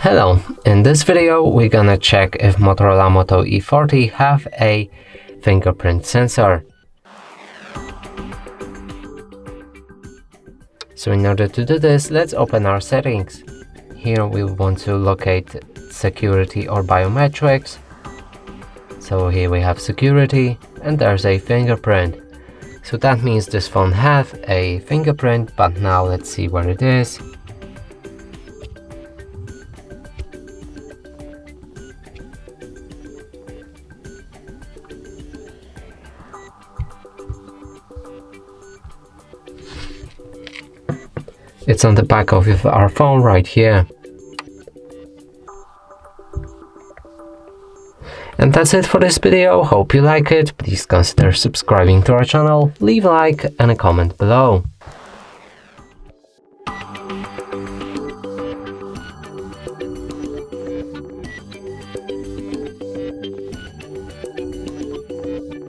Hello, in this video we're gonna check if Motorola Moto E40 have a fingerprint sensor. So in order to do this, let's open our settings. Here we want to locate security or biometrics. So here we have security and there's a fingerprint. So that means this phone have a fingerprint, but now let's see where it is. It's on the back of our phone right here. And that's it for this video. Hope you like it. Please consider subscribing to our channel, leave a like and a comment below.